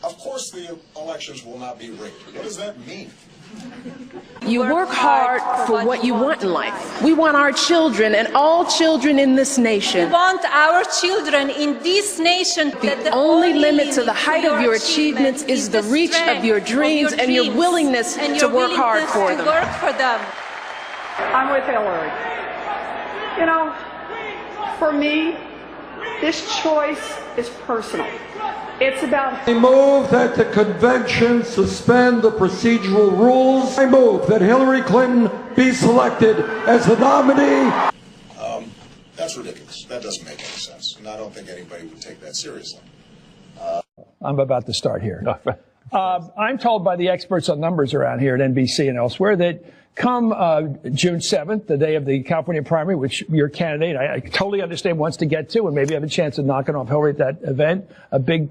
Of course the elections will not be rigged. What does that mean? You work hard for what you want in life. We want our children and all children in this nation. We want our children in this nation. The only limit to the height of your achievements is the reach of your dreams and your willingness to work hard for them. I'm with Hillary. You know, for me, this choice is personal. It's about... I move that the convention suspend the procedural rules. I move that Hillary Clinton be selected as the nominee. That's ridiculous. That doesn't make any sense. And I don't think anybody would take that seriously. I'm about to start here. I'm told by the experts on numbers around here at NBC and elsewhere that come June 7th, the day of the California primary, which your candidate, I totally understand, wants to get to and maybe have a chance of knocking off Hillary at that event, a big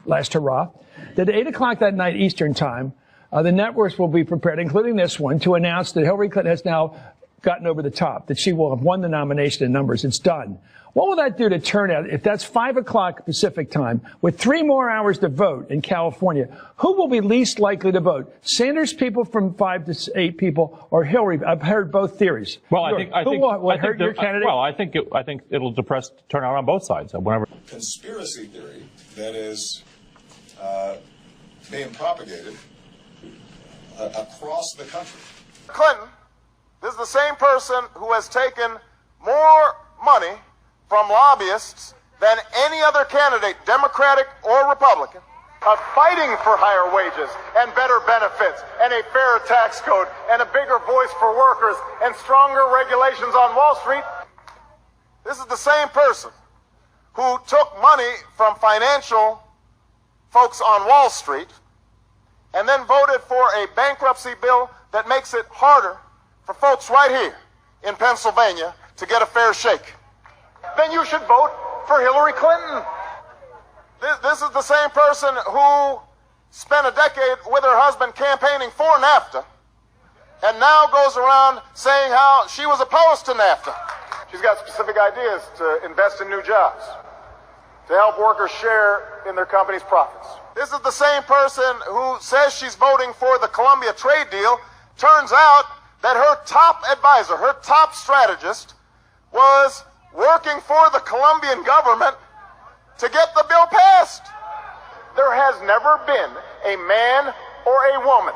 last hurrah, that at 8 o'clock that night Eastern time, the networks will be prepared, including this one, to announce that Hillary Clinton has now gotten over the top, that she will have won the nomination in numbers. It's done. What will that do to turnout? If that's 5 o'clock Pacific time, with 3 more hours to vote in California, who will be least likely to vote? Sanders people from 5 to 8 people, or Hillary? I've heard both theories. Well, I think your candidate? Well, I think it'll depress turnout on both sides. Whenever Conspiracy theory that is being propagated across the country. Clinton, this is the same person who has taken more money from lobbyists than any other candidate, Democratic or Republican, of fighting for higher wages and better benefits and a fairer tax code and a bigger voice for workers and stronger regulations on Wall Street. This is the same person who took money from financial folks on Wall Street and then voted for a bankruptcy bill that makes it harder for folks right here in Pennsylvania to get a fair shake. Then you should vote for Hillary Clinton. This is the same person who spent a decade with her husband campaigning for NAFTA and now goes around saying how she was opposed to NAFTA. She's got specific ideas to invest in new jobs, to help workers share in their company's profits. This is the same person who says she's voting for the Colombia trade deal. Turns out that her top advisor, her top strategist, was working for the Colombian government to get the bill passed. There has never been a man or a woman,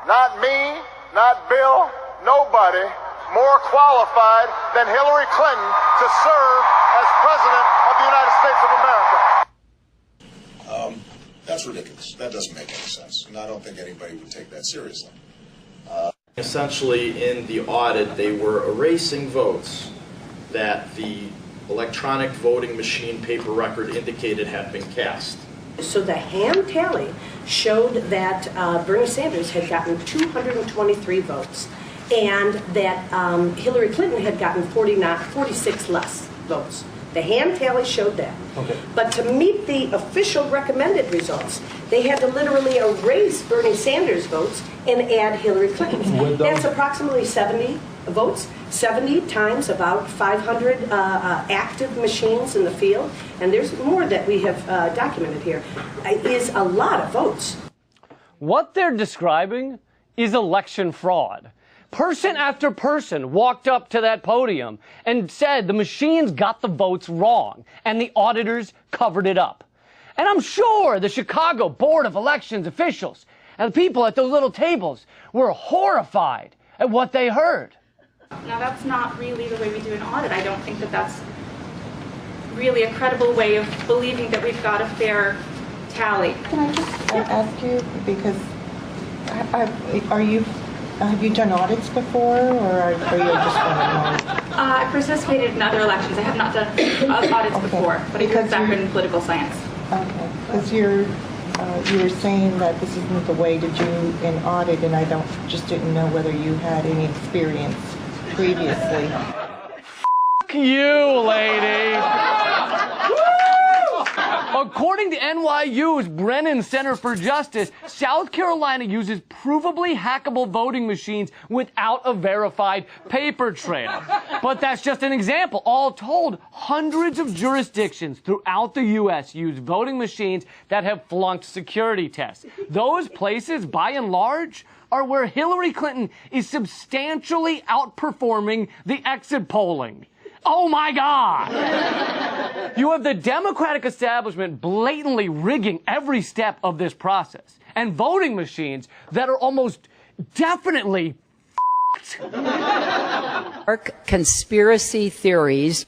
not me, not Bill, nobody, more qualified than Hillary Clinton to serve as President of the United States of America. That's ridiculous. That doesn't make any sense. And I don't think anybody would take that seriously. Essentially, in the audit, they were erasing votes that the electronic voting machine paper record indicated had been cast. So the hand tally showed that Bernie Sanders had gotten 223 votes and that Hillary Clinton had gotten 46 less votes. The hand tally showed that. Okay. But to meet the official recommended results, they had to literally erase Bernie Sanders' votes and add Hillary Clinton's. That's approximately 70 votes, 70 times about 500 active machines in the field, and there's more that we have documented here. Is a lot of votes. What they're describing is election fraud. Person after person walked up to that podium and said the machines got the votes wrong, and the auditors covered it up. And I'm sure the Chicago Board of Elections officials and the people at those little tables were horrified at what they heard. Now, that's not really the way we do an audit. I don't think that that's really a credible way of believing that we've got a fair tally. Can I just ask you, because have you done audits before, or are you just one of those? I participated in other elections. I have not done audits before, but I have a background in political science. Okay, because you were saying that this isn't the way to do an audit, and I just didn't know whether you had any experience previously. F*** you, lady. According to NYU's Brennan Center for Justice, South Carolina uses provably hackable voting machines without a verified paper trail. But that's just an example. All told, hundreds of jurisdictions throughout the U.S. use voting machines that have flunked security tests. Those places, by and large, are where Hillary Clinton is substantially outperforming the exit polling. Oh my God! You have the Democratic establishment blatantly rigging every step of this process, and voting machines that are almost definitely conspiracy theories.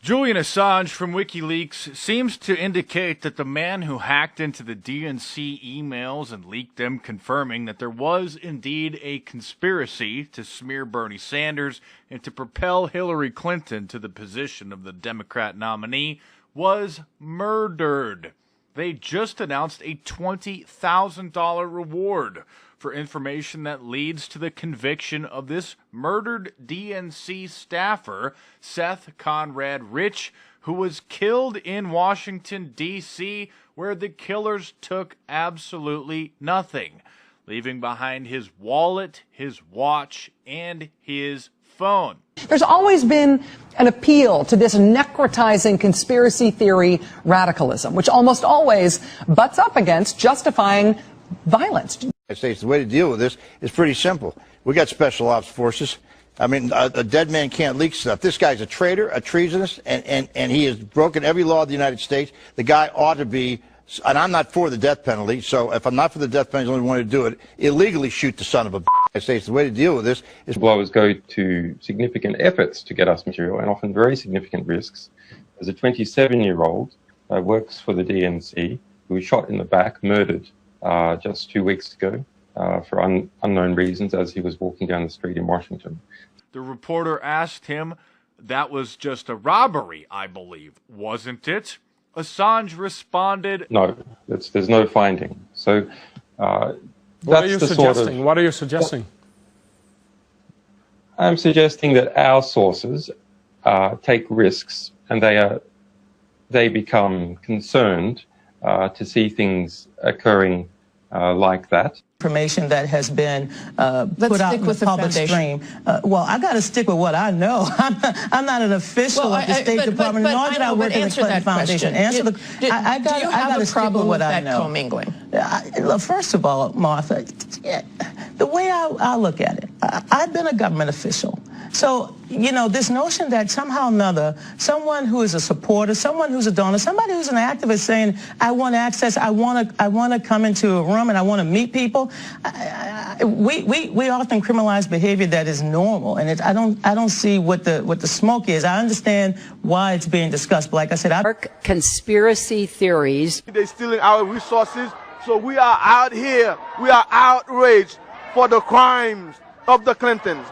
Julian Assange from WikiLeaks seems to indicate that the man who hacked into the DNC emails and leaked them, confirming that there was indeed a conspiracy to smear Bernie Sanders and to propel Hillary Clinton to the position of the Democrat nominee, was murdered. They just announced a $20,000 reward for information that leads to the conviction of this murdered DNC staffer, Seth Conrad Rich, who was killed in Washington, D.C., where the killers took absolutely nothing, leaving behind his wallet, his watch, and his phone. There's always been an appeal to this necrotizing conspiracy theory radicalism, which almost always butts up against justifying violence. States, the way to deal with this is pretty simple. We got special ops forces. I mean, a dead man can't leak stuff. This guy's a traitor, a treasonist, and he has broken every law of the United States. The guy ought to be, and I'm not for the death penalty, so if I'm not for the death penalty, the only one to do it, illegally shoot the son of a States. The way to deal with this is... Blowers go to significant efforts to get us material, and often very significant risks. There's a 27-year-old works for the DNC who was shot in the back, murdered just 2 weeks ago for unknown reasons as he was walking down the street in Washington. The reporter asked him, that was just a robbery, I believe, wasn't it? Assange responded, no, there's no finding. So what are you suggesting? What are you suggesting? I'm suggesting that our sources take risks, and they become concerned to see things occurring like that. Information that has been put out in the public stream. Well, I got to stick with what I know. I'm not an official of the State Department, nor did I work in the Clinton Foundation. I got to stick with what I know. Commingling? First of all, Martha, the way I look at it, I've been a government official. So, you know, this notion that somehow or another, someone who is a supporter, someone who's a donor, somebody who's an activist saying, I want access, I want to come into a room and I want to meet people, we often criminalize behavior that is normal, and I don't see what the smoke is. I understand why it's being discussed, but like I said, conspiracy theories. They're stealing our resources, so we are out here. We are outraged for the crimes of the Clintons.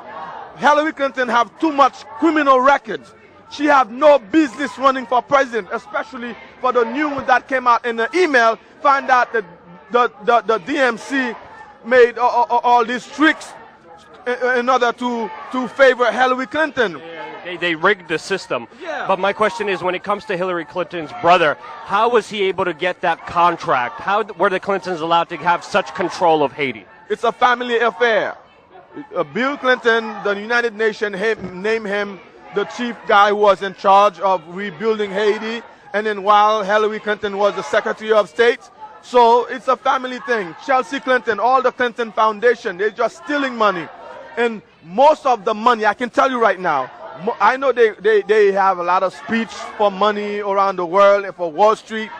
Hillary Clinton have too much criminal records. She have no business running for president, especially for the news that came out in the email. Find out that the DMC made all these tricks in order to favor Hillary Clinton. They rigged the system. Yeah. But my question is, when it comes to Hillary Clinton's brother, how was he able to get that contract? How were the Clintons allowed to have such control of Haiti? It's a family affair. Bill Clinton, the United Nations named him the chief guy who was in charge of rebuilding Haiti, and then while Hillary Clinton was the Secretary of State. So it's a family thing. Chelsea Clinton, all the Clinton Foundation, they're just stealing money. And most of the money, I can tell you right now, I know they have a lot of speech for money around the world and for Wall Street,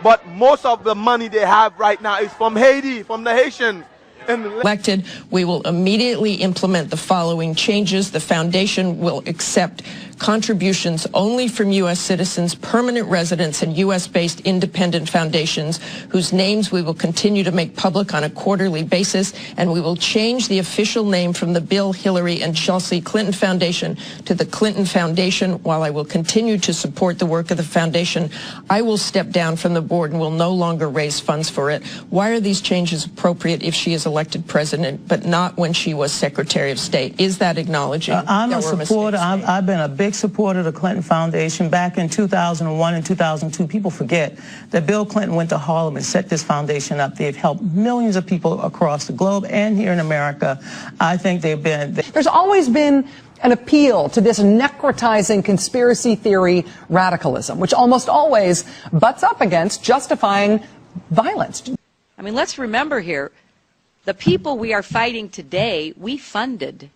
but most of the money they have right now is from Haiti, from the Haitians. Elected, we will immediately implement the following changes. The foundation will accept contributions only from U.S. citizens, permanent residents, and U.S.-based independent foundations whose names we will continue to make public on a quarterly basis, and we will change the official name from the Bill, Hillary, and Chelsea Clinton Foundation to the Clinton Foundation. While I will continue to support the work of the foundation, I will step down from the board and will no longer raise funds for it. Why are these changes appropriate if she is elected president, but not when she was Secretary of State? Is that acknowledging I'm a supporter. I've been a big big supporter of the Clinton Foundation. Back in 2001 and 2002, people forget that Bill Clinton went to Harlem and set this foundation up. They've helped millions of people across the globe and here in America. I think they've been... There's always been an appeal to this necrotizing conspiracy theory radicalism, which almost always butts up against justifying violence. I mean, let's remember here, the people we are fighting today, we funded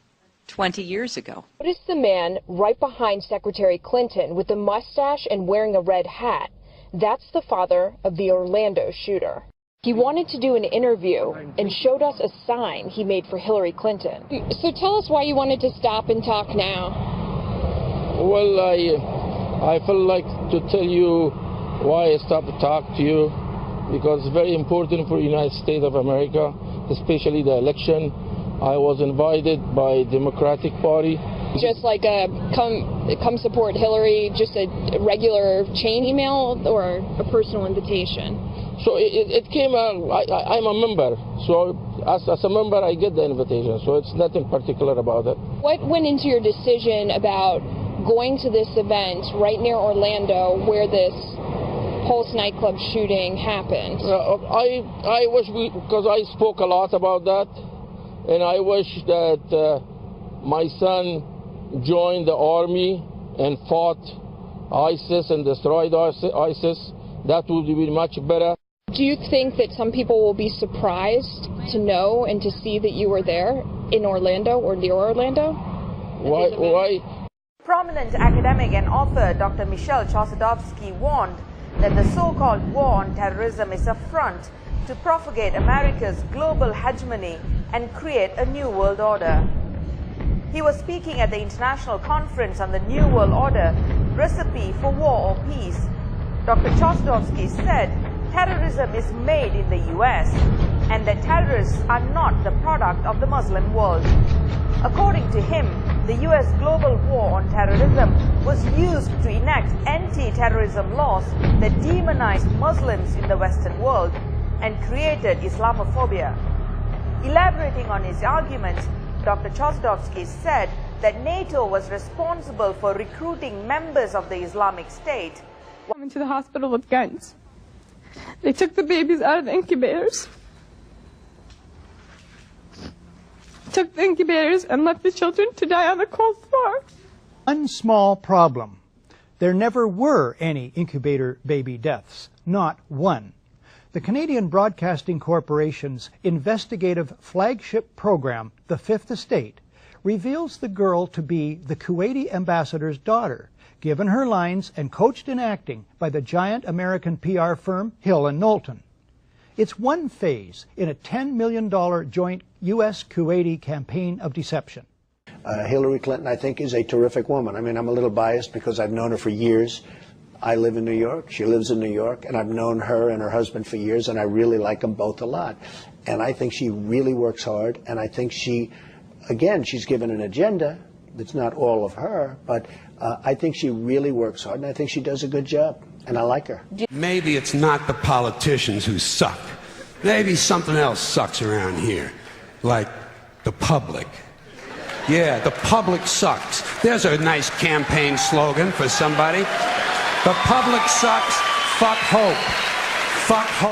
20 years ago. Notice the man right behind Secretary Clinton with the mustache and wearing a red hat. That's the father of the Orlando shooter. He wanted to do an interview and showed us a sign he made for Hillary Clinton. So tell us why you wanted to stop and talk now. Well, I felt like to tell you why I stopped to talk to you, because it's very important for the United States of America, especially the election. I was invited by Democratic Party. Just like a come support Hillary, just a regular chain email or a personal invitation? So it came out, I'm a member, so as a member I get the invitation, so it's nothing particular about it. What went into your decision about going to this event right near Orlando where this Pulse nightclub shooting happened? I wish because I spoke a lot about that, and I wish that my son joined the army and fought ISIS and destroyed ISIS. That would be much better. Do you think that some people will be surprised to know and to see that you were there in Orlando or near Orlando? Why? Prominent academic and author Dr. Michelle Chossudovsky warned that the so-called war on terrorism is a front to propagate America's global hegemony and create a new world order. He was speaking at the International Conference on the New World Order, Recipe for War or Peace. Dr. Chossudovsky said terrorism is made in the US and that terrorists are not the product of the Muslim world. According to him, the US global war on terrorism was used to enact anti-terrorism laws that demonized Muslims in the Western world and created Islamophobia. Elaborating on his argument, Dr. Chossudovsky said that NATO was responsible for recruiting members of the Islamic State. Went to the hospital with guns. They took the babies out of the incubators. Took the incubators and left the children to die on the cold floor. One small problem. There never were any incubator baby deaths. Not one. The Canadian Broadcasting Corporation's investigative flagship program, The Fifth Estate, reveals the girl to be the Kuwaiti ambassador's daughter, given her lines and coached in acting by the giant American PR firm Hill & Knowlton. It's one phase in a $10 million joint U.S.-Kuwaiti campaign of deception. Hillary Clinton, I think, is a terrific woman. I mean, I'm a little biased because I've known her for years. I live in New York, she lives in New York, and I've known her and her husband for years, and I really like them both a lot. And I think she really works hard, and I think she, again, she's given an agenda that's not all of her, but I think she really works hard, and I think she does a good job, and I like her. Maybe it's not the politicians who suck. Maybe something else sucks around here, like the public. Yeah, the public sucks. There's a nice campaign slogan for somebody. The public sucks. Fuck hope. Fuck hope.